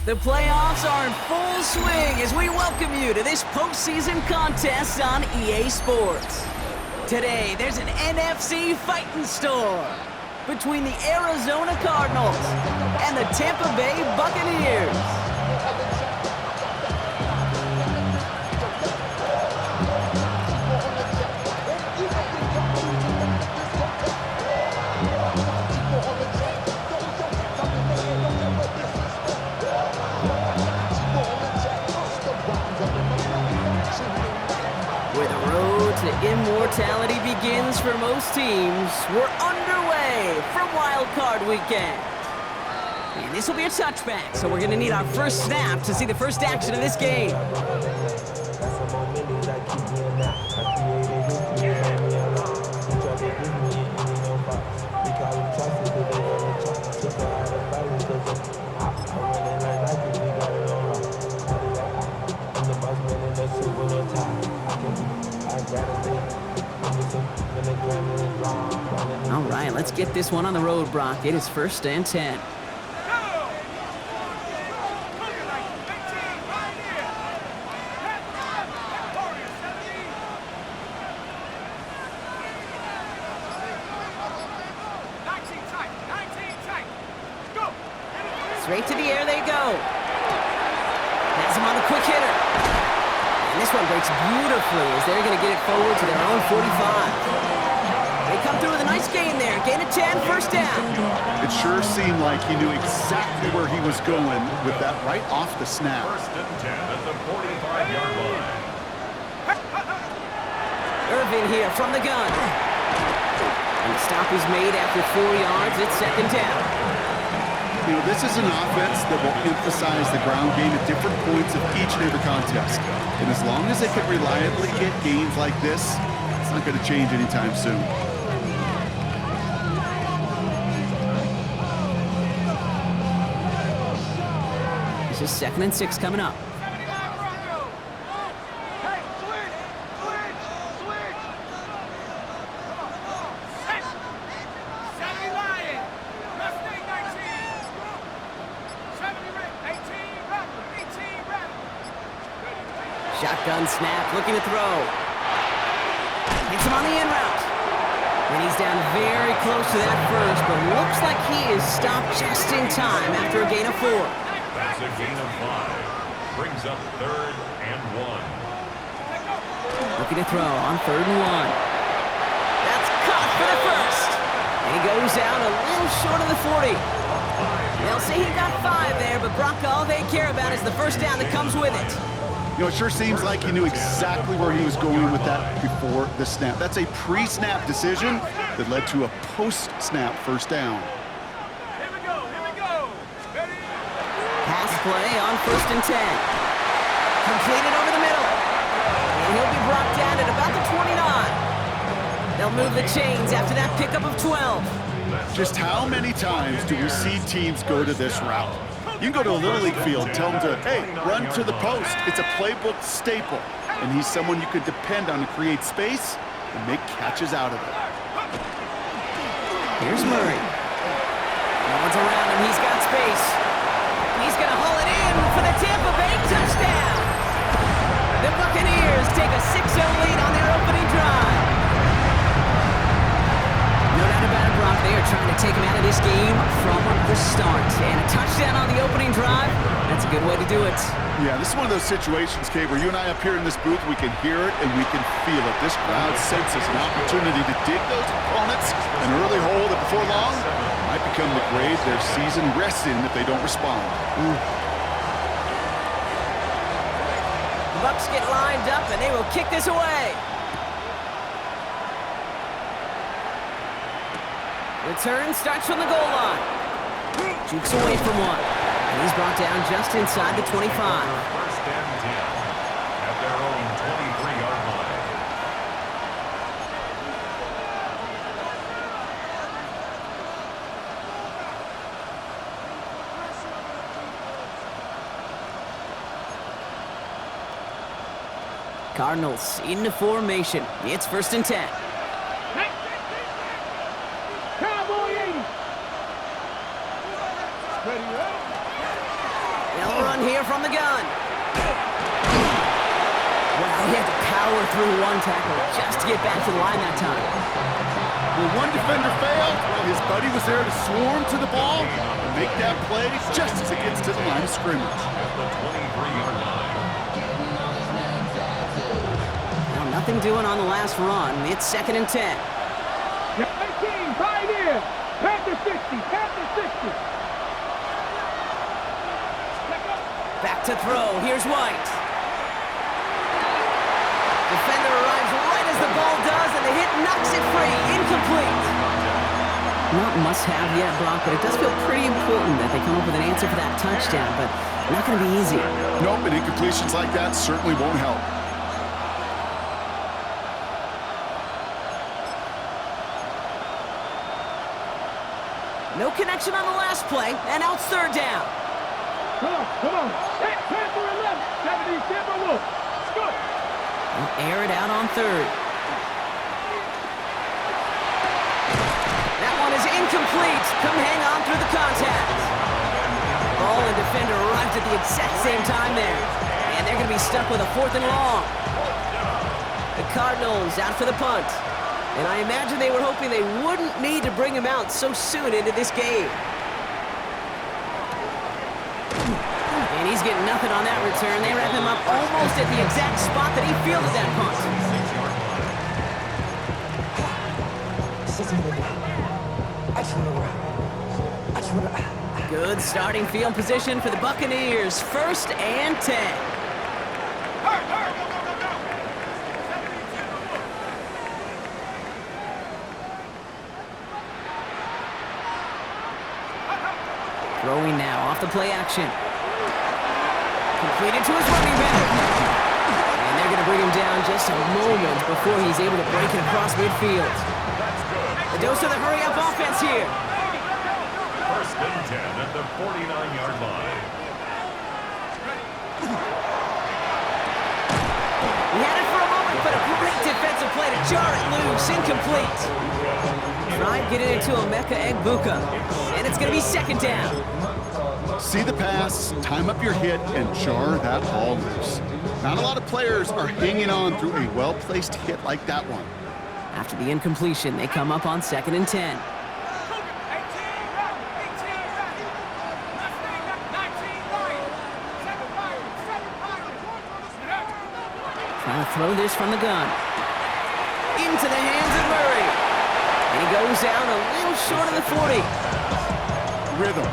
The playoffs are in full swing as we welcome you to this postseason contest on EA Sports. Today, there's an NFC fighting storm between the Arizona Cardinals and the Tampa Bay Buccaneers. Where the road to immortality begins for most teams, we're underway from Wildcard Weekend. And this will be a touchback, so we're going to need our first snap to see the first action of this game. All right, let's get this one on the road, Brock. It is 1st and 10. Straight to the air they go. Has him on the quick hitter. And this one breaks beautifully as they're going to get it forward to their own 45. They come through with a nice gain there. Gain of 10, first down. It sure seemed like he knew exactly where he was going with that right off the snap. 1st and 10 at the 45-yard line. Irvin here from the gun. And the stop is made after 4 yards. It's 2nd down. You know, this is an offense that will emphasize the ground game at different points of each and every contest. And as long as they can reliably get gains like this, it's not going to change anytime soon. This is 2nd and 6 coming up. Shotgun snap, looking to throw. Hits him on the in route. And he's down very close to that first, but looks like he is stopped just in time after a gain of 4. That's a gain of 5. Brings up 3rd and 1. Looking to throw on 3rd and 1. That's caught for the first. And he goes out a little short of the 40. They'll say he got 5 there, but Brock, all they care about is the first down that comes with it. You know, it sure seems like he knew exactly where he was going with that before the snap. That's a pre-snap decision that led to a post-snap first down. Here we go. Ready? Pass play on 1st and 10. Completed over the middle. And he'll be brought down at about the 29. They'll move the chains after that pickup of 12. Just how many times do we see teams go to this route? You can go to a Little League field, tell them to, hey, run to the post. It's a playbook staple. And he's someone you could depend on to create space and make catches out of it. Here's Murray. No one's around him. He's got space. He's going to haul it in for the Tampa Bay touchdown. The Buccaneers take a 6-0 lead on their opening drive. No doubt about it, Brock. They are trying to take him out of this game from the start. And a touchdown on the opening drive, that's a good way to do it. Yeah, this is one of those situations, Kate, where you and I up here in this booth, we can hear it and we can feel it. This crowd senses an opportunity to dig those opponents an early hole that before long might become the grave their season rests in if they don't respond. The Bucs get lined up and they will kick this away. Return starts from the goal line. Jukes away from one. And he's brought down just inside the 25. 1st and 10 at their own 23-yard line. Cardinals into formation. It's 1st and 10. They'll run here from the gun. Wow, he had to power through one tackle just to get back to the line that time. Well, one defender failed. Well, his buddy was there to swarm to the ball and make that play just as it gets to the line of scrimmage. At the 23-yard line. Well, nothing doing on the last run. It's 2nd and 10. 19, 5 in. Panther 60, Panther 60. Back to throw. Here's White. Defender arrives right as the ball does, and the hit knocks it free. Incomplete. Not must-have yet, Brock, but it does feel pretty important that they come up with an answer for that touchdown, but not going to be easy. Nope, and incompletions like that certainly won't help. No connection on the last play, and now it's 3rd down. Come on. Hey, Panther 11, 70, Timberwolves. Good. They'll air it out on 3rd. That one is incomplete. Come hang on through the contact. Ball and defender arrived at the exact same time there. And they're going to be stuck with a 4th and long. The Cardinals out for the punt. And I imagine they were hoping they wouldn't need to bring him out so soon into this game. And he's getting nothing on that return. They wrap him up almost at the exact spot that he fielded that punt. Good starting field position for the Buccaneers. 1st and 10. Throwing now off the play action. Completed to his running back. And they're going to bring him down just a moment before he's able to break it across midfield. A dose of the hurry-up offense here. 1st and 10 at the 49-yard line. He had it for a moment, but a great defensive play to jar it loose. Incomplete. Tried getting it to Emeka Egbuka. And it's going to be 2nd down. See the pass, time up your hit, and jar that ball loose. Not a lot of players are hanging on through a well-placed hit like that one. After the incompletion, they come up on 2nd and 10. Trying to throw this from the gun. Into the hands of Murray. And he goes down a little short of the 40. Rhythm.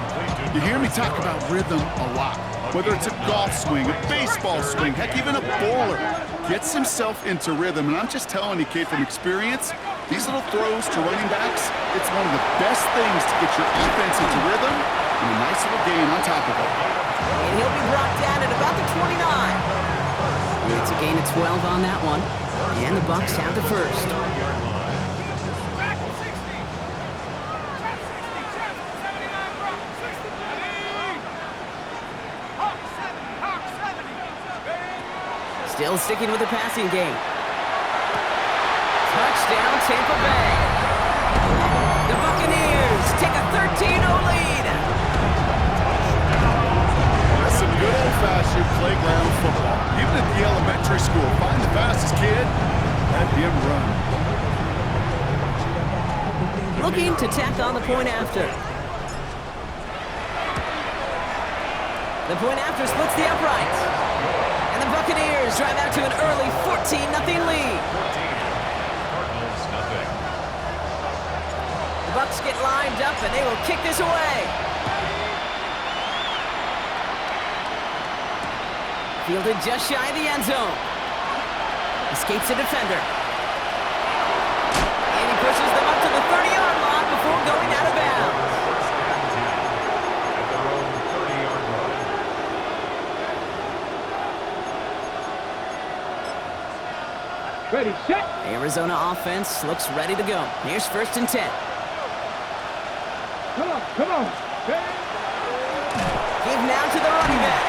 You hear me talk about rhythm a lot. Whether it's a golf swing, a baseball swing, heck, even a bowler gets himself into rhythm. And I'm just telling you, kid, from experience, these little throws to running backs, it's one of the best things to get your offense into rhythm and a nice little gain on top of it. And he'll be brought down at about the 29. It's a gain of 12 on that one. And the Bucs have the 1st. Still sticking with the passing game. Touchdown, Tampa Bay. The Buccaneers take a 13-0 lead. That's some good old-fashioned playground football. Even at the elementary school, find the fastest kid, let him run. Looking to tack on the point after. The point after splits the upright. And the Buccaneers drive out to an early 14-0 lead. The Bucs get lined up, and they will kick this away. Fielded just shy of the end zone. Escapes a defender. And he pushes them up to the 30-yard line before going out of bounds. Ready, set. Arizona offense looks ready to go. Here's 1st and 10. Come on. Give now to the running back.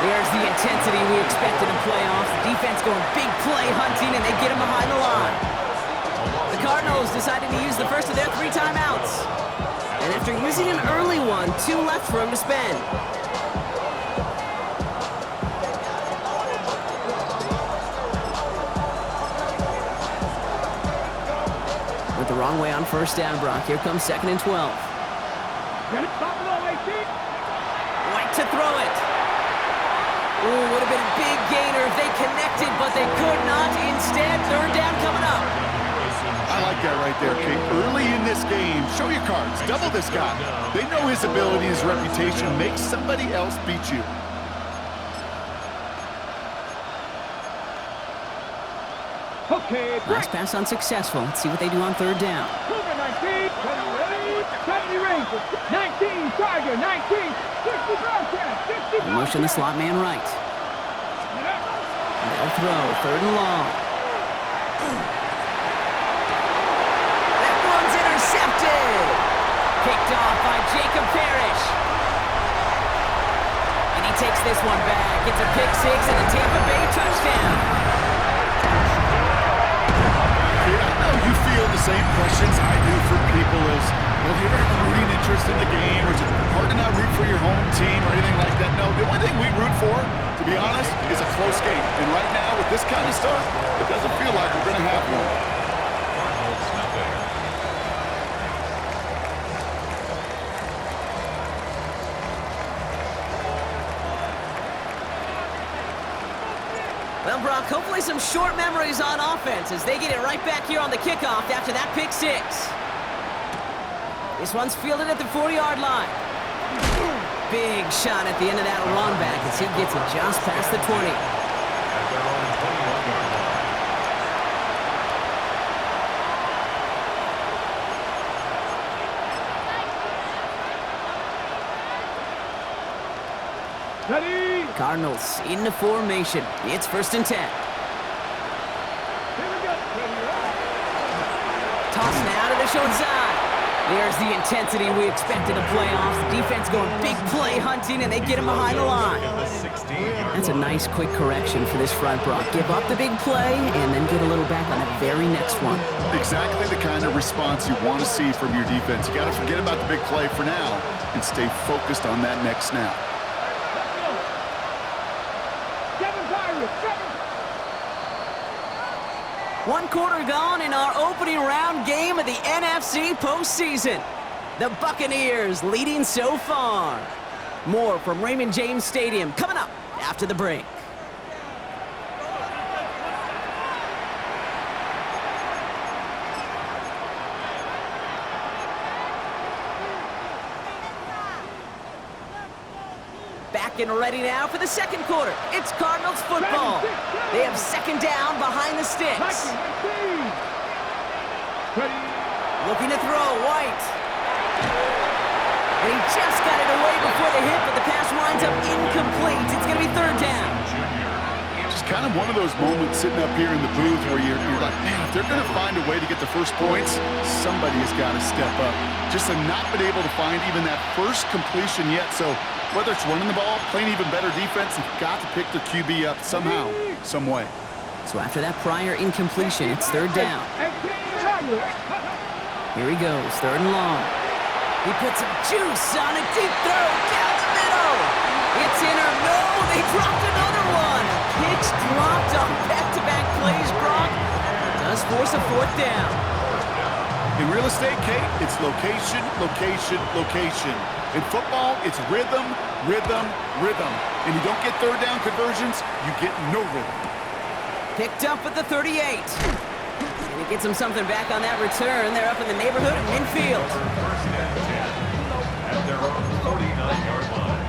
There's the intensity we expect in the playoffs. Defense going big play hunting, and they get him behind the line. The Cardinals decided to use the first of their 3 timeouts. And after using an early one, 2 left for him to spend. the wrong way on first down, Brock. Here comes 2nd and 12. Get it, top it all, 18. White to throw it. Ooh, would have been a big gainer if they connected, but they could not. Instead, 3rd down coming up. I like that right there, Kate. Early in this game, show your cards. Double this guy. They know his ability, his reputation. Make somebody else beat you. Okay, Last pass unsuccessful. Let's see what they do on 3rd down. 19, 70 range, 19, Tiger, 19, 60 broadcast, 60 Motion the slot man right. They'll throw, 3rd and long. That one's intercepted. Picked off by Jacob Parrish. And he takes this one back. It's a pick 6 and a Tampa Bay touchdown. I know you feel the same questions I do for people as, well, do you ever have a rooting interest in the game, or is it hard to not root for your home team or anything like that? No, the only thing we root for, to be honest, is a close game. And right now, with this kind of stuff, it doesn't feel like we're going to have one. Well, Brock, hopefully some short memories on offense as they get it right back here on the kickoff after that pick 6. This one's fielded at the 40-yard line. Big shot at the end of that run back as he gets it just past the 20. At their own 21-yard line. Ready? Cardinals in the formation. It's 1st and 10. Here we go. Toss now to the short side. There's the intensity we expected in playoffs. The defense going big play hunting, and they get him behind the line. That's a nice quick correction for this front, Brock. Give up the big play, and then get a little back on the very next one. Exactly the kind of response you want to see from your defense. You got to forget about the big play for now and stay focused on that next snap. One quarter gone in our opening round game of the NFC postseason. The Buccaneers leading so far. More from Raymond James Stadium coming up after the break. Back and ready now for the 2nd quarter. It's Cardinals football. They have 2nd down behind the sticks. Looking to throw, White. And he just got it away before the hit, but the pass winds up incomplete. It's going to be 3rd down. Just kind of one of those moments sitting up here in the booth where you're like, man, if they're going to find a way to get the first points, somebody has got to step up. Just have not been able to find even that first completion yet. So whether it's running the ball, playing even better defense, you've got to pick the QB up somehow, some way. So after that prior incompletion, it's 3rd down. Here he goes, 3rd and long. He puts some juice on a deep throw down the middle. It's in or no, they dropped another one. Pitch dropped on back-to-back plays, Brock. Does force a 4th down. In real estate, Kate, it's location, location, location. In football, it's rhythm, rhythm, rhythm. And you don't get 3rd down conversions, you get no rhythm. Picked up at the 38. And he gets him something back on that return. They're up in the neighborhood of midfield. 1st and 10 at their own 49-yard line.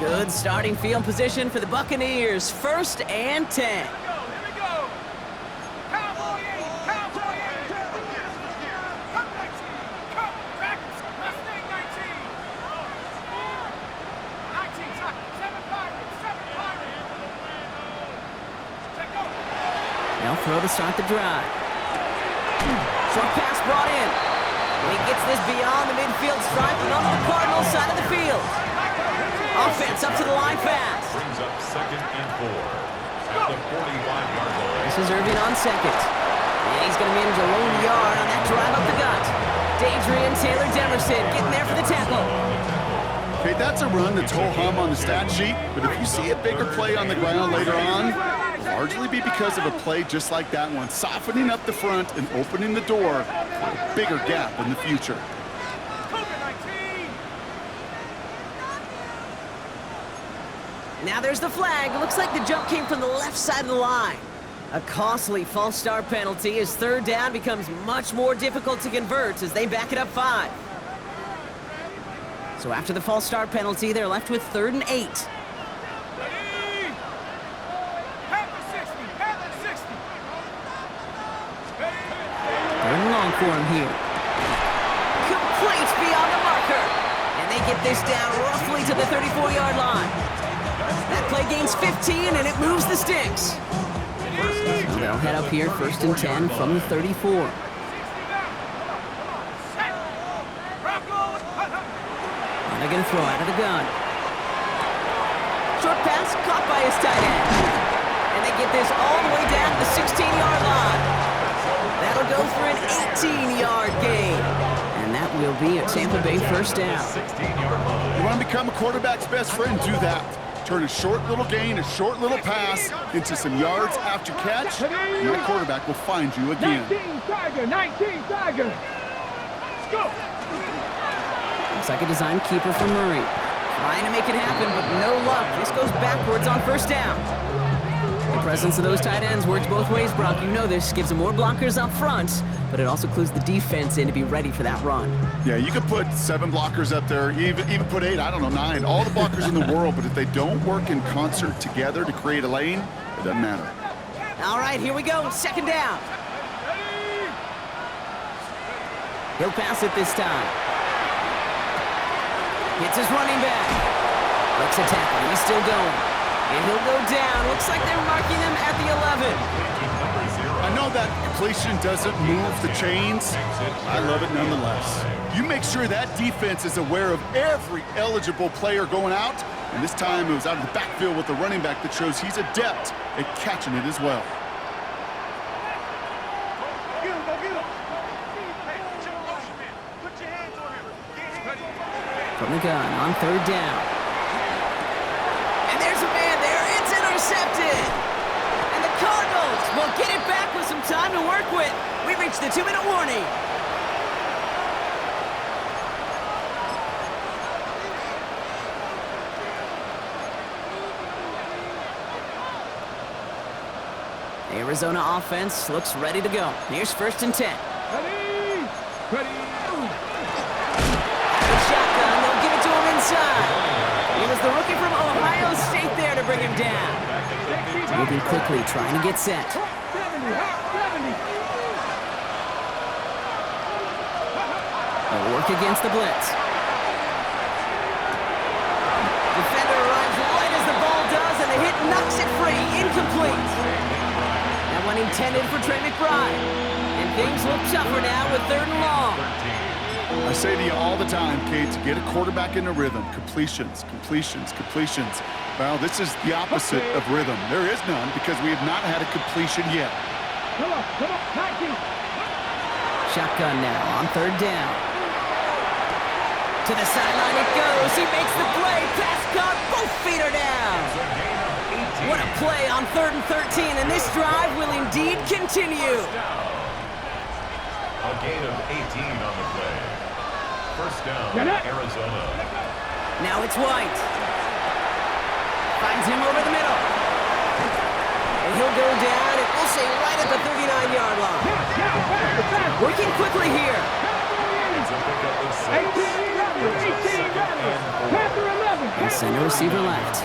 Good starting field position for the Buccaneers. 1st and 10. They'll throw to start the drive. Short pass brought in. And he gets this beyond the midfield stripe and on the Cardinals side of the field. Offense up to the line fast. Brings up 2nd and 4 at the 45-yard line. This is Irving on 2nd. And he's going to manage a lone yard on that drive up the gut. Dadrian Taylor Demerson getting there for the tackle. Okay, that's a run that's ho-hum on the stat sheet, but if you see a bigger play on the ground later on, largely be because of a play just like that one, softening up the front and opening the door for a bigger gap in the future. Now there's the flag. Looks like the jump came from the left side of the line. A costly false start penalty as third down becomes much more difficult to convert as they back it up 5. So after the false start penalty, they're left with 3rd and 8. Third and long for him here. Complete beyond the marker. And they get this down roughly to the 34-yard line. That play gains 15, and it moves the sticks. So they'll head up here, 1st and 10 from the 34. They're going to throw out of the gun. Short pass caught by his tight end. And they get this all the way down to the 16-yard line. That'll go for an 18-yard gain. And that will be a Tampa Bay first down. You want to become a quarterback's best friend? Do that. Turn a short little gain, a short little pass into some yards after catch, and your quarterback will find you again. 19 Tiger, 19 Tiger. Let's go. Looks like a design keeper for Murray. Trying to make it happen, but no luck. This goes backwards on 1st down. The presence of those tight ends works both ways, Brock. You know this. Gives them more blockers up front, but it also clues the defense in to be ready for that run. Yeah, you could put 7 blockers up there, even put 8, I don't know, 9. All the blockers in the world, but if they don't work in concert together to create a lane, it doesn't matter. All right, here we go. 2nd down. He'll pass it this time. Hits his running back. Breaks a tackle. He's still going. And he'll go down. Looks like they're marking him at the 11. I know that completion doesn't move the chains. I love it nonetheless. You make sure that defense is aware of every eligible player going out. And this time it was out of the backfield with the running back that shows he's adept at catching it as well. From the gun on 3rd down. And there's a man there. It's intercepted. And the Cardinals will get it back with some time to work with. We reached the 2-minute warning. The Arizona offense looks ready to go. Here's 1st and 10. Ready. Ready. Shotgun, they'll give it to him inside. It was the rookie from Ohio State there to bring him down. Moving quickly, trying to get set. 70. They'll work against the blitz. Defender arrives right as the ball does, and the hit knocks it free. Incomplete. That one intended for Trey McBride. And things look tougher now with 3rd and long. I say to you all the time, Kate, to get a quarterback in a rhythm, completions, completions, completions. Well, this is the opposite of rhythm. There is none because we have not had a completion yet. Come on, 19. Shotgun now on 3rd down. To the sideline it goes. He makes the play. Pass caught. Both feet are down. What a play on 3rd and 13, and this drive will indeed continue. A gain of 18 on the play. 1st down, Arizona. Now it's White. Finds him over the middle. And he'll go down, and we'll say right at the 39-yard line. Working quickly here. It's a pickup of 6. 18. And center receiver left.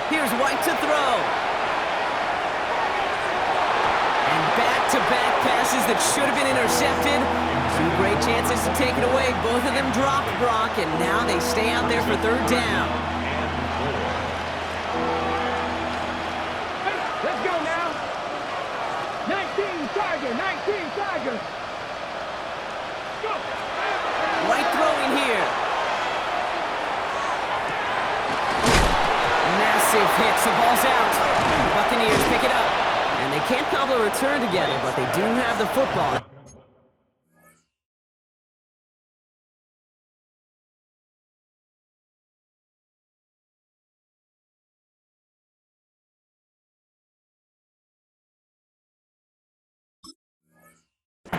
Here's White to throw. And back-to-back passes that should have been intercepted. 2 great chances to take it away. Both of them dropped, Brock, and now they stay out there for 3rd down. Let's go now. 19 Tiger, 19 Tiger. Go. White throwing here. Massive hits. The ball's out. The Buccaneers pick it up. And they can't cobble a return together, but they do have the football.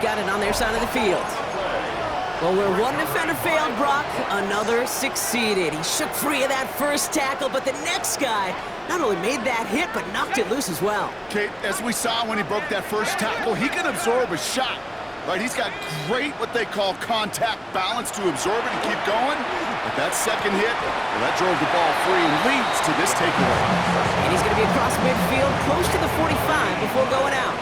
got it on their side of the field. Well, where one defender failed, Brock, another succeeded. He shook free of that first tackle, but the next guy not only made that hit, but knocked it loose as well. Kate, as we saw when he broke that first tackle, he can absorb a shot. Right, he's got great, what they call contact balance to absorb it and keep going. But that second hit, well, that drove the ball free and leads to this takeaway. And he's going to be across midfield, close to the 45 before going out.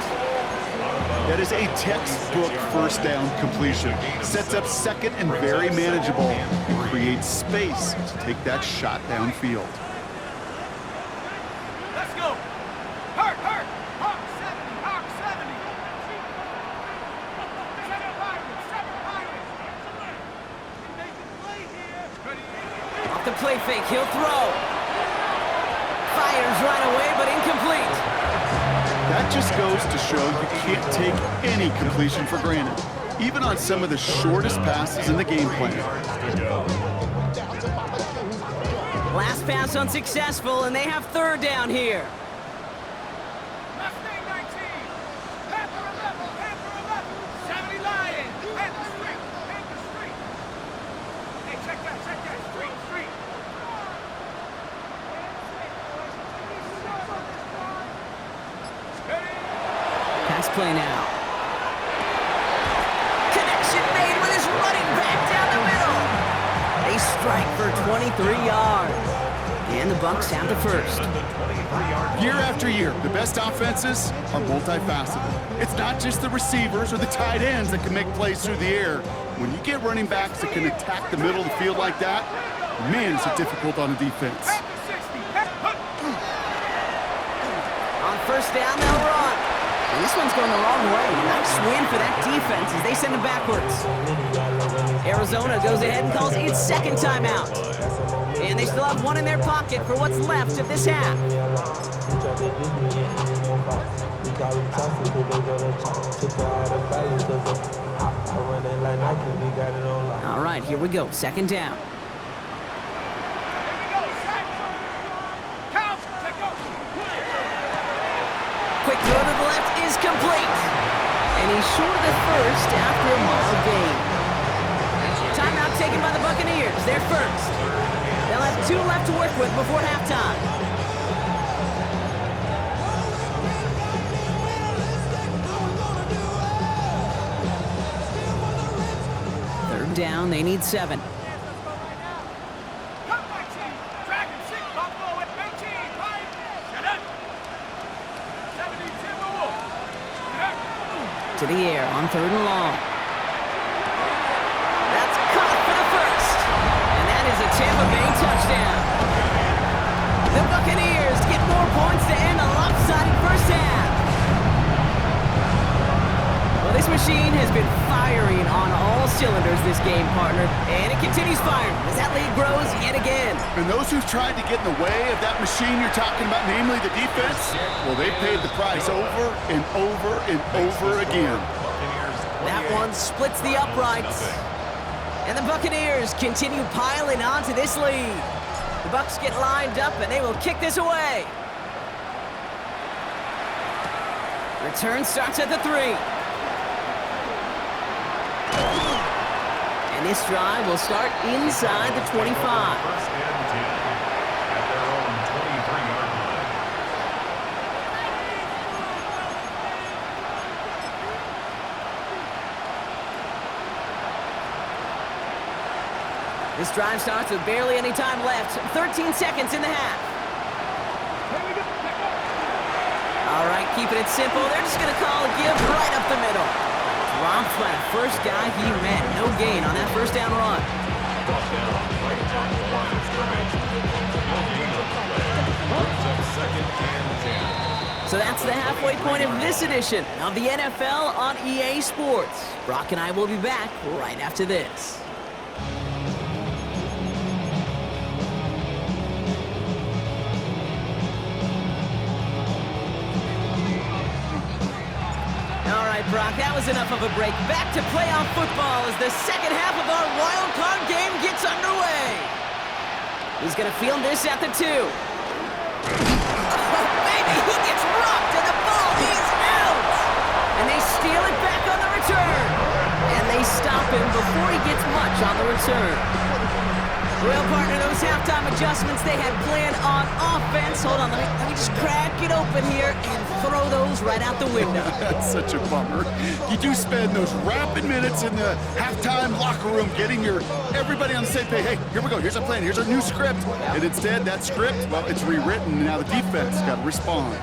That is a textbook first down completion. Sets up second and very manageable and creates space to take that shot downfield. Let's go. Hurt. Hawk 70. Hawk 70. Off the play fake, he'll throw. Fires right away, but incomplete. That just goes to show you can't take any completion for granted, even on some of the shortest passes in the game plan. Last pass unsuccessful, and they have third down here. Mustang 19. Panther 11. 70 Lion. Panther Street. Hey, check that. Street. Pass play now. Connection made with his running back down the middle. They strike for 23 yards. And the Bucs have the first. Year after year, the best offenses are multifaceted. It's not just the receivers or the tight ends that can make plays through the air. When you get running backs that can attack the middle of the field like that, man, is it difficult on a defense. On first down, they'll run. And this one's going the wrong way. Nice win for that defense as they send it backwards. Arizona goes ahead and calls its second timeout. And they still have one in their pocket for what's left of this half. All right, here we go. Second down. Quick throw to the left is complete. And he's short of the first after a mile gain. Timeout taken by the Buccaneers. They're first. They'll have 2 left to work with before halftime. Third down, they need 7. To the air on third and long. That's caught for the first. And that is a Tampa Bay touchdown. The Buccaneers get more points to end a lopsided first half. Well, this machine has been firing on all cylinders this game, partner. And it continues firing as that lead grows yet again. And those who've tried to get in the way of that machine you're talking about, namely the defense, well, they paid the price over and over and over again. That one splits the uprights. And the Buccaneers continue piling onto this lead. The Bucs get lined up and they will kick this away. Return starts at the 3. And this drive will start inside the 25. First and 10 at their own 23-yard line. This drive starts with barely any time left. 13 seconds in the half. All right, keeping it simple. They're just going to call a give right up the middle. Dropped by the first guy he met. No gain on that first down run. So that's the halfway point of this edition of the NFL on EA Sports. Brock and I will be back right after this. All right, Brock, that was enough of a break. Back to playoff football as the second half of our wild card game gets underway. He's going to field this at the 2. Oh, baby, he gets rocked and the ball is out. And they steal it back on the return. Well, partner, those halftime adjustments they had planned on offense. Hold on, let me just crack it open here and throw those right out the window. That's such a bummer. You do spend those rapid minutes in the halftime locker room getting everybody on the same page. Hey, here we go. Here's our plan. Here's our new script. And instead, that script, well, it's rewritten. Now the defense got to respond.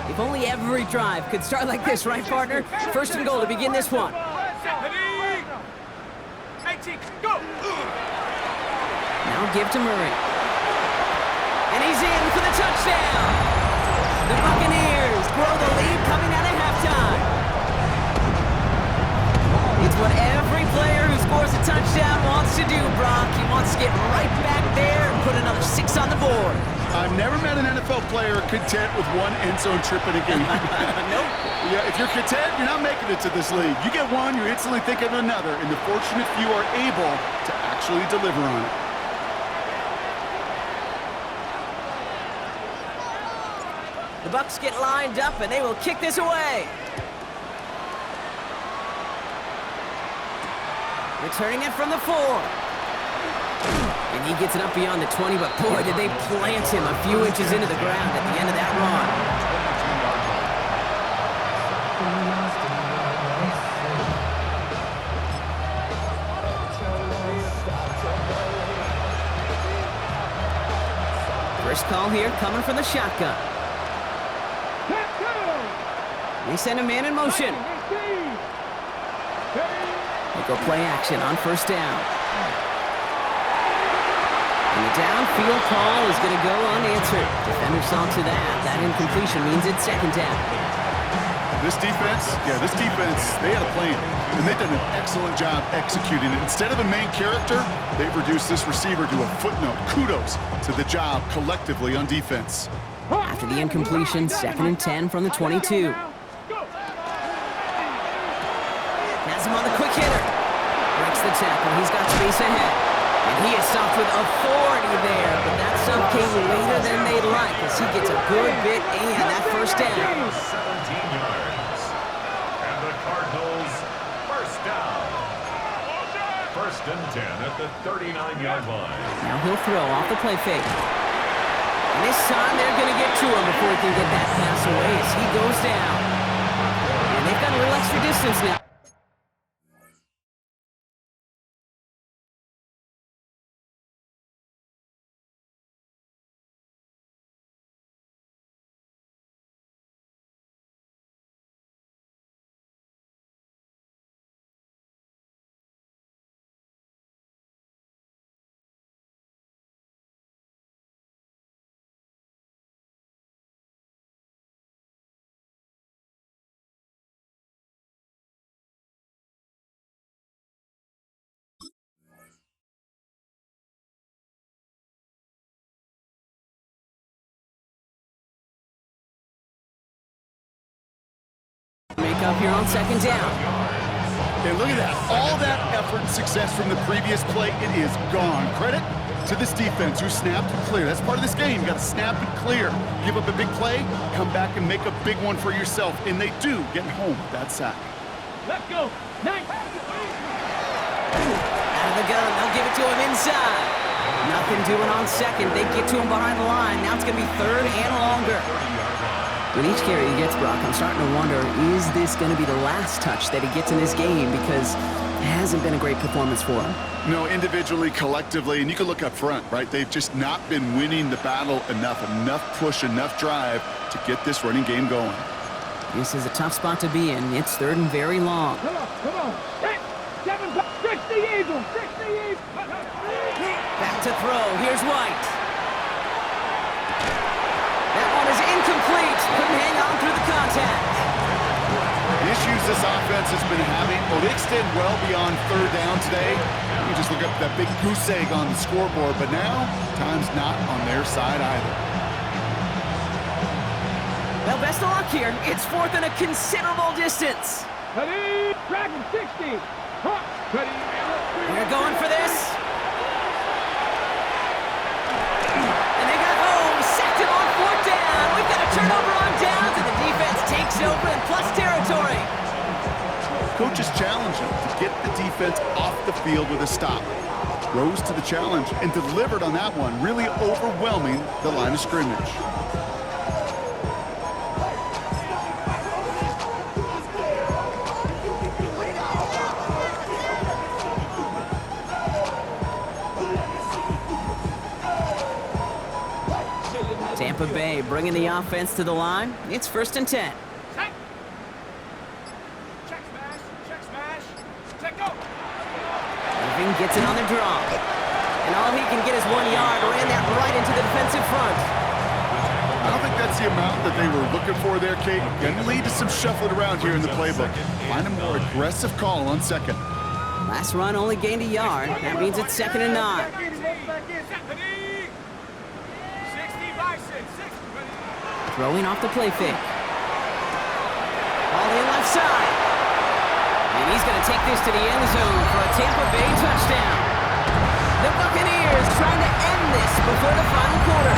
If only every drive could start like this, right, partner? First and goal to begin this one. Ready? 18, go! Now give to Murray. And he's in for the touchdown. The Buccaneers grow the lead coming out of halftime. It's what every player who scores a touchdown wants to do, Brock. He wants to get right back there and put another 6 on the board. I've never met an NFL player content with one end zone trip in a game. Nope. Yeah, if you're content, you're not making it to this league. You get one, you instantly think of another, and the fortunate few are able to actually deliver on it. The Bucs get lined up, and they will kick this away. Returning it from the 4. And he gets it up beyond the 20, but boy, did they plant him a few inches into the ground at the end of that run. First call here coming from the shotgun. They send a man in motion. They go play action on first down. And the downfield call is going to go unanswered. Defender saw to that. That incompletion means it's second down. This defense, they had a plan. And they've done an excellent job executing it. Instead of a main character, they've reduced this receiver to a footnote. Kudos to the job collectively on defense. After the incompletion, 2nd and 10 from the 22. Has him on the quick hitter. Breaks the tackle. He's got space ahead. And he is stopped with authority there. But that sub came later than they'd like as he gets a good bit and that first down. 17 yards. And the Cardinals first down. First and 10 at the 39-yard line. Now he'll throw off the play fake. And this time they're going to get to him before he can get that pass away as he goes down. And they've got a little extra distance now. Make up here on second down. And look at that. All that effort and success from the previous play, it is gone. Credit to this defense who snapped and cleared. That's part of this game. You got to snap and clear. Give up a big play, come back and make a big one for yourself. And they do, getting home with that sack. Let's go. Nice. Out of the gun, they'll give it to him inside. Nothing doing on second. They get to him behind the line. Now it's going to be 3rd and longer. With each carry he gets, Brock, I'm starting to wonder, is this going to be the last touch that he gets in this game? Because it hasn't been a great performance for him. No, individually, collectively, and you can look up front, right? They've just not been winning the battle enough push, enough drive to get this running game going. This is a tough spot to be in. It's 3rd and very long. Come on. 7, 60 Eagles. 60 Eagles. Back to throw. Here's White. That one is incomplete. Couldn't hang on through the contact. The issues this offense has been having, well, they extend well beyond 3rd down today. You just look up that big goose egg on the scoreboard, but now, time's not on their side either. Well, best of luck here. It's 4th and a considerable distance. Ready? Dragon 60. Ready? They're going for this. And they got home. Sacked him on 4th down. We've got a turnover on downs, and the defense takes over in plus territory. Coaches challenge him to get the defense off the field with a stop. rose to the challenge and delivered on that one, really overwhelming the line of scrimmage. Tampa Bay bringing the offense to the line. It's 1st and 10. Check smash, check smash, check go. Irving gets it on the draw. And all he can get is 1 yard. Ran that right into the defensive front. I don't think that's the amount that they were looking for there, Kate. Going to lead to some shuffling around here in the playbook. Find a more aggressive call on 2nd. Last run only gained a yard. That means it's 2nd and 9. Throwing off the play fake. All in left side. And he's going to take this to the end zone for a Tampa Bay touchdown. The Buccaneers trying to end this before the final quarter.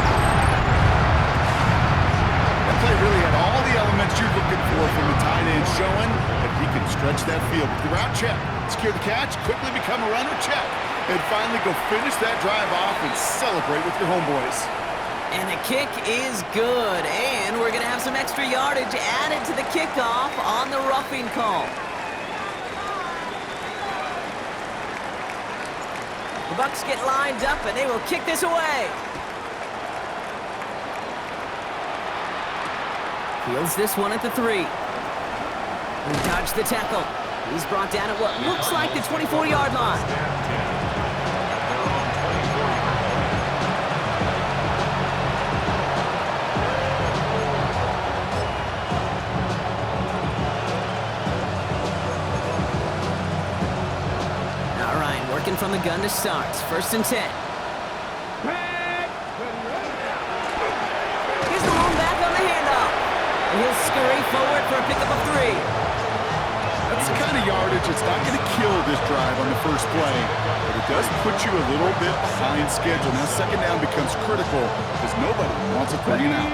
That play really had all the elements you're looking for from the tight end, showing that he can stretch that field with the route check, secure the catch, quickly become a runner check, and finally go finish that drive off and celebrate with your homeboys. And the kick is good, and we're going to have some extra yardage added to the kickoff on the roughing call. The Bucs get lined up, and they will kick this away. Fields this one at the 3. He dodged the tackle. He's brought down at what looks like the 24-yard line. Working from the gun to start. 1st and 10. He's the one back on the handoff. And he'll scurry forward for a pickup of 3. That's the kind of yardage that's not going to kill this drive on the first play, but it does put you a little bit behind schedule. Now 2nd down becomes critical because nobody wants a 3 and out.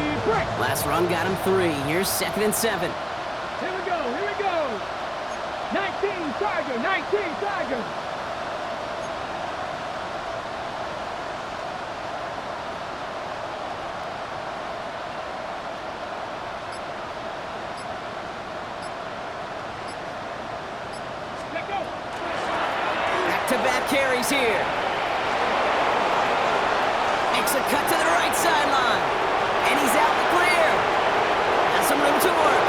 Last run got him 3. Here's 2nd and 7. Here we go, here we go. 19 Tiger, 19 Tiger. Back-to-back carries here. Makes a cut to the right sideline. And he's out in the clear. Has some room to work.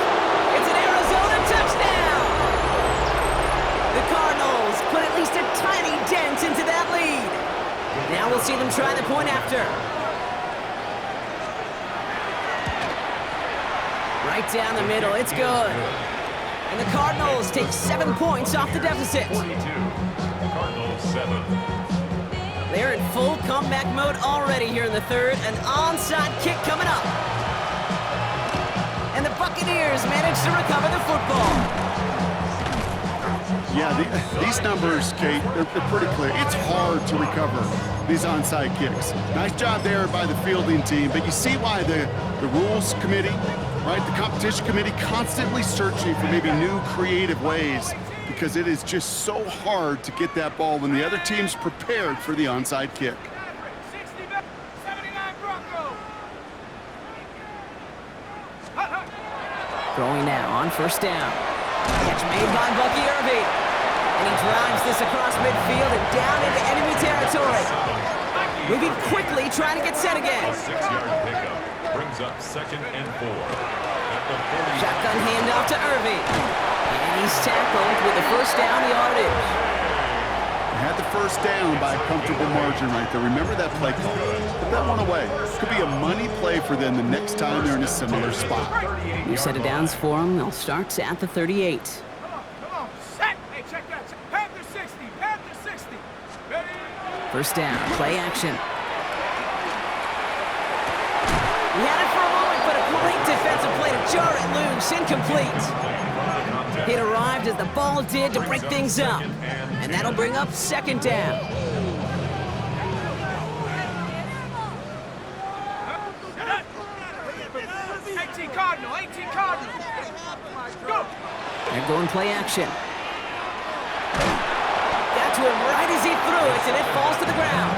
It's an Arizona touchdown. The Cardinals put at least a tiny dent into that lead. Now we'll see them try the point after. Right down the middle. It's good. And the Cardinals take 7 points off the deficit. 22. Cardinals 7. They're in full comeback mode already here in the 3rd. An onside kick coming up. And the Buccaneers manage to recover the football. Yeah, these numbers, Kate, they're pretty clear. It's hard to recover these onside kicks. Nice job there by the fielding team, but you see why the rules committee, right, the competition committee constantly searching for maybe new creative ways, because it is just so hard to get that ball when the other team's prepared for the onside kick. 79 Bronco. Throwing now on 1st down. Catch made by Bucky Irving. And he drives this across midfield and down into enemy territory. Moving quickly, trying to get set again. A 6-yard pickup brings up 2nd and 4. At the 40. Shotgun handoff to Irving. And he's tackled with the 1st down yardage. Had the 1st down by a comfortable margin right there. Remember that play call. Put that one away. Could be a money play for them the next time they're in a similar spot. New set of downs for them. They'll start at the 38. Come on, set. Hey, check that. Panther 60, Panther 60. Ready? 1st down, play action. He had it for a moment, but a great defensive play to jar it loose. Incomplete. It arrived as the ball did to break things up. And that'll bring up 2nd down. 18 Cardinal, 18 Cardinal. Go. They're going play action. Got to him right as he threw it, and it falls to the ground.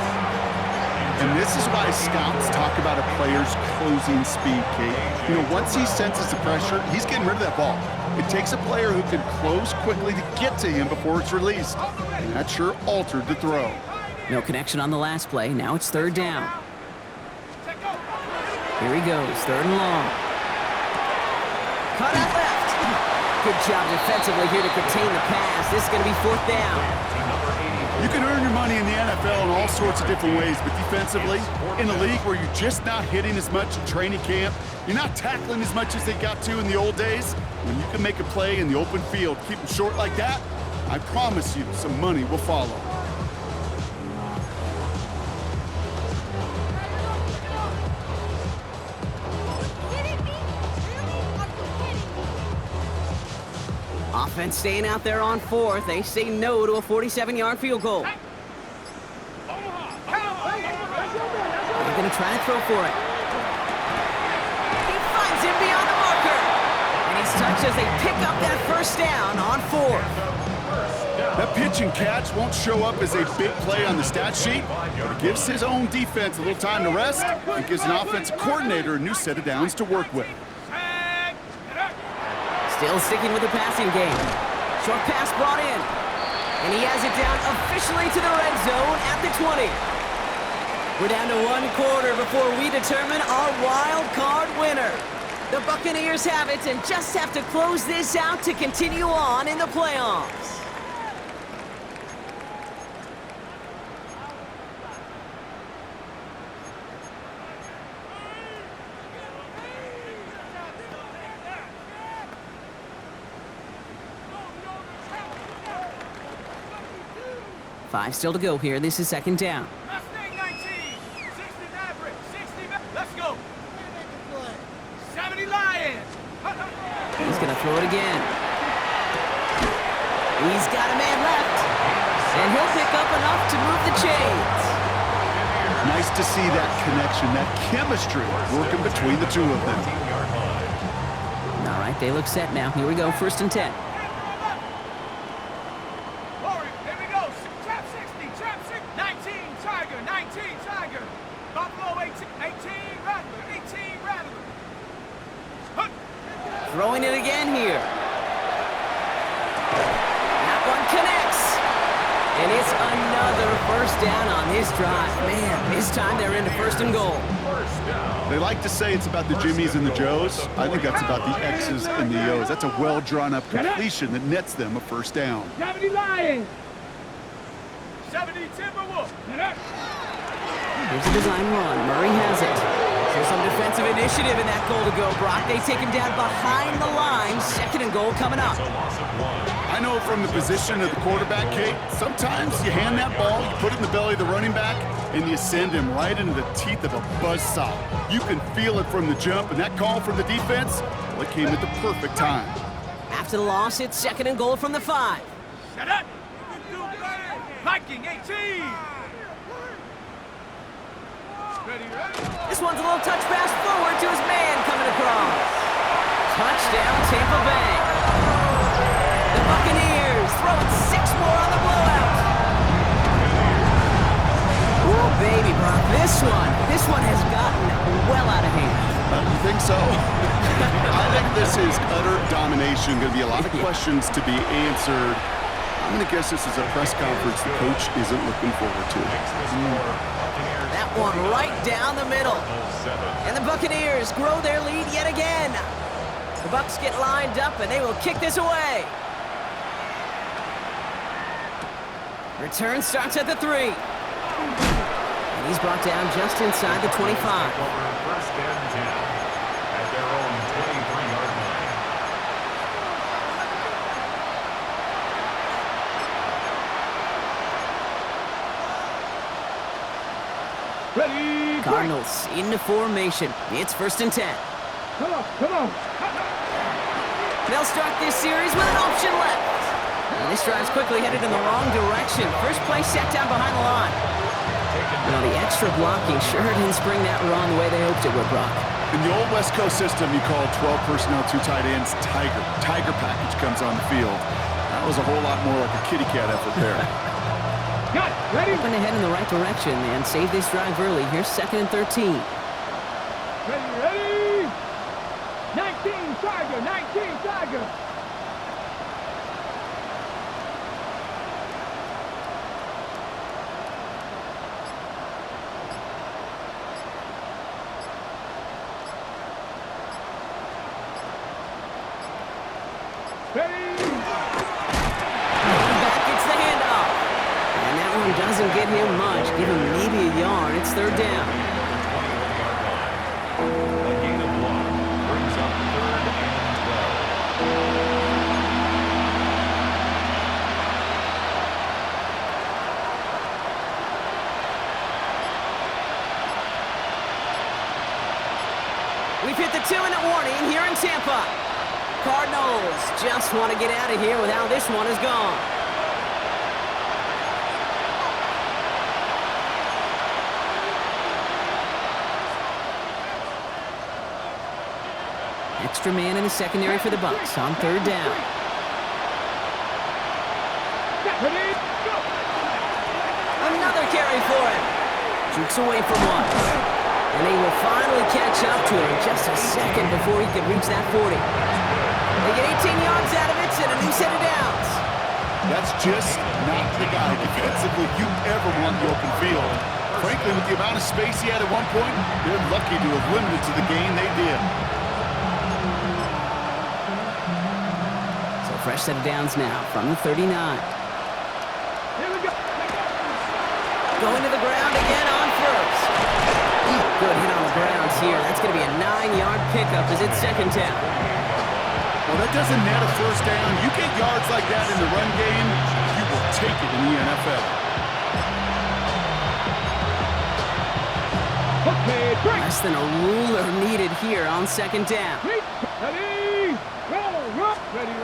And this is why scouts talk about a player's closing speed, Kate. You know, once he senses the pressure, he's getting rid of that ball. It takes a player who can close quickly to get to him before it's released. And that sure altered the throw. No connection on the last play. Now it's third down. Here he goes, third and long. Cut out left. Good job defensively here to contain the pass. This is going to be fourth down. You can earn your money in the NFL in all sorts of different ways, but defensively, in a league where you're just not hitting as much in training camp, you're not tackling as much as they got to in the old days, when you can make a play in the open field, keep them short like that, I promise you some money will follow. Offense staying out there on fourth. They say no to a 47-yard field goal. They're going to try to throw for it. He finds him beyond the marker. And he's touched as they pick up that first down on fourth. That pitch and catch won't show up as a big play on the stat sheet, but it gives his own defense a little time to rest and gives an offensive coordinator a new set of downs to work with. Still sticking with the passing game. Short pass brought in. And he has it down officially to the red zone at the 20. We're down to 1 quarter before we determine our wild card winner. The Buccaneers have it and just have to close this out to continue on in the playoffs. Five still to go here. This is second down. Mustang 19, 60 Maverick, 60 let's go. 70 Lion. He's going to throw it again. He's got a man left. And he'll pick up enough to move the chains. Nice to see that connection, that chemistry working between the two of them. All right, they look set now. Here we go, first and 10. Throwing it again here. That one connects. And it's another first down on this drive. Man, this time they're into first and goal. They like to say it's about the Jimmies and the Joes. I think that's about the X's and the O's. That's a well-drawn-up completion that nets them a first down. 70 Lion. 70 Timberwolf. Here's a design run. Murray has it. There's some defensive initiative in that goal to go, Brock. They take him down behind the line. Second and goal coming up. I know from the position of the quarterback, Kate, sometimes you hand that ball, you put it in the belly of the running back, and you send him right into the teeth of a buzzsaw. You can feel it from the jump, and that call from the defense, well, it came at the perfect time. After the loss, it's second and goal from the 5. Shut up. Viking 18. This one's a little touch pass forward to his man coming across. Touchdown, Tampa Bay. The Buccaneers throwing 6 more on the blowout. Oh, baby, Brock, this one has gotten well out of hand. You think so? I think this is utter domination. Going to be a lot of questions to be answered. I'm going to guess this is a press conference the coach isn't looking forward to. That one right down the middle. And the Buccaneers grow their lead yet again. The Bucs get lined up and they will kick this away. Return starts at the 3. And he's brought down just inside the 25. First and 10 at their own 23-yard line. Ready. Cardinals into formation. It's first and 10. Come on. They'll start this series with an option left. And this drive's quickly headed in the wrong direction. First play set down behind the line. Now the extra blocking sure didn't spring that run the way they hoped it would, Brock. In the old West Coast system, you call 12 personnel, 2 tight ends, Tiger package comes on the field. That was a whole lot more like a kitty cat effort there. Got it. Ready? Hoping to head in the right direction and save this drive early. Here's 2nd and 13. Ready? 19 Tiger. 19 Tiger. Ready? Back gets the handoff. And that one doesn't get him much. Give him maybe a yard. It's 3rd down. A gain of 1 brings up 3rd and 12. We've hit the 2-minute warning here in Tampa. Cardinals just want to get out of here with how this one is gone. Extra man in the secondary for the Bucs on 3rd down. Ready? Go. Another carry for him. Jukes away from one. And he will finally catch up to him just a second before he can reach that 40. They get 18 yards out of it and a new set of downs. That's just not the guy defensively you ever want the open field. Frankly, with the amount of space he had at one point, they're lucky to have limited to the gain they did. So fresh set of downs now from the 39. Here we go. Going to the ground again on 1st. Good hit on the grounds here. That's going to be a 9-yard pickup as it's 2nd down. Well, that doesn't net a 1st down. You get yards like that in the run game, you will take it in the NFL. Okay, break. Less than a ruler needed here on 2nd down. Ready? Roll. Ready?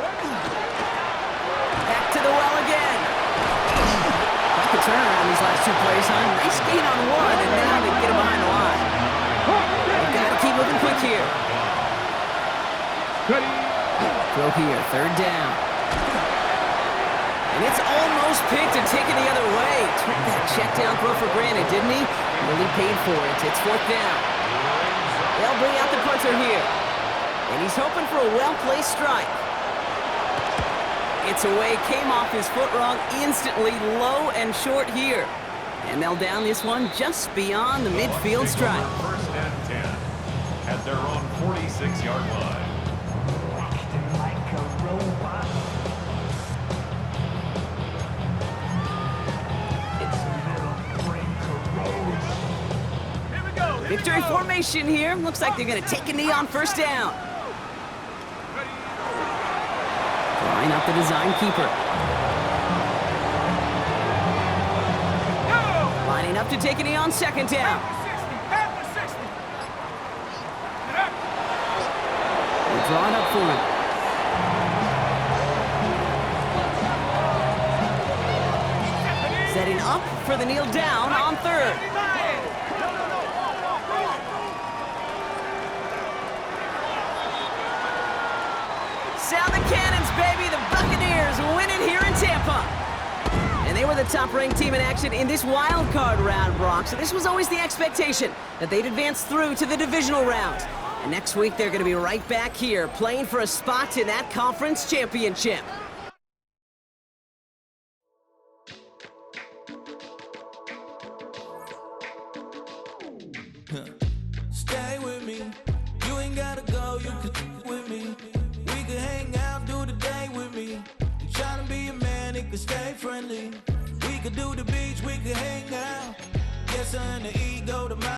Back to the well again. Like a turnaround these last 2 plays, huh? Nice gain on 1, and now they get him behind the line. They've got to keep moving quick here. Ready? Throw here, 3rd down. And it's almost picked and taken the other way. Took that check down throw for granted, didn't he? Really paid for it. It's 4th down. They'll bring out the punter here. And he's hoping for a well-placed strike. It's away, came off his foot wrong instantly, low and short here. And they'll down this one just beyond the midfield stripe. 1st and 10 at their own 46-yard line. Victory formation here. Looks like they're going to take a knee on 1st down. Line up the design keeper. Lining up to take a knee on 2nd down. They're drawn up for him. Setting up for the kneel down on 3rd. Sound the cannons, baby. The Buccaneers win it here in Tampa. And they were the top-ranked team in action in this wild card round, Brock. So this was always the expectation that they'd advance through to the divisional round. And next week, they're going to be right back here playing for a spot in that conference championship. Stay with me. You ain't gotta go, you can with me. We can hang out, do the day with me. I'm trying to be a man, it can stay friendly. We could do the beach, we could hang out. Yes, and the ego to my